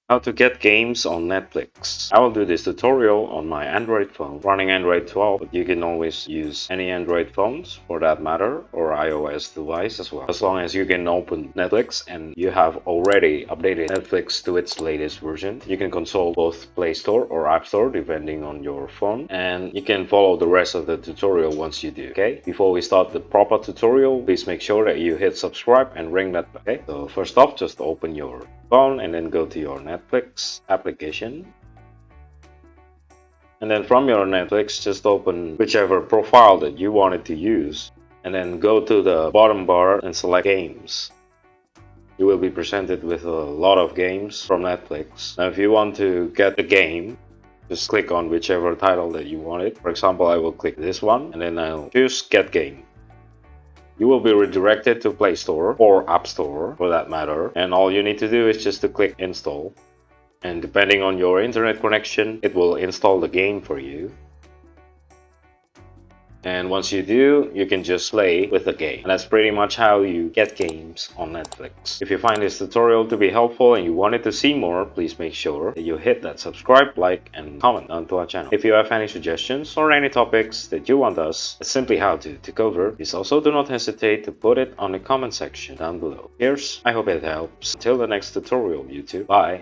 How to get games on Netflix. I will do this tutorial on my Android phone running Android 12, but you can always use any Android phones for that matter, or iOS device as well. As long as you can open Netflix and you have already updated Netflix to its latest version, you can consult both Play Store or App Store depending on your phone, and you can follow the rest of the tutorial once you do. Okay, before we start the proper tutorial, please make sure that you hit subscribe and ring that bell. Okay, so first off, just open your phone and then go to your Netflix application, and then from your Netflix just open whichever profile that you wanted to use, and then go to the bottom bar and select games. You will be presented with a lot of games from Netflix. Now if you want to get a game, just click on whichever title that you wanted. For example, I will click this one and then I'll choose get game. You will be redirected to Play Store or App Store for that matter, and all you need to do is just to click install, and depending on your internet connection it will install the game for you. And once you do, you can just play with the game. And that's pretty much how you get games on Netflix. If you find this tutorial to be helpful and you wanted to see more, please make sure that you hit that subscribe, like, and comment onto our channel. If you have any suggestions or any topics that you want us at Simply How to cover, please also do not hesitate to put it on the comment section down below. Cheers, I hope it helps. Until the next tutorial, YouTube. Bye.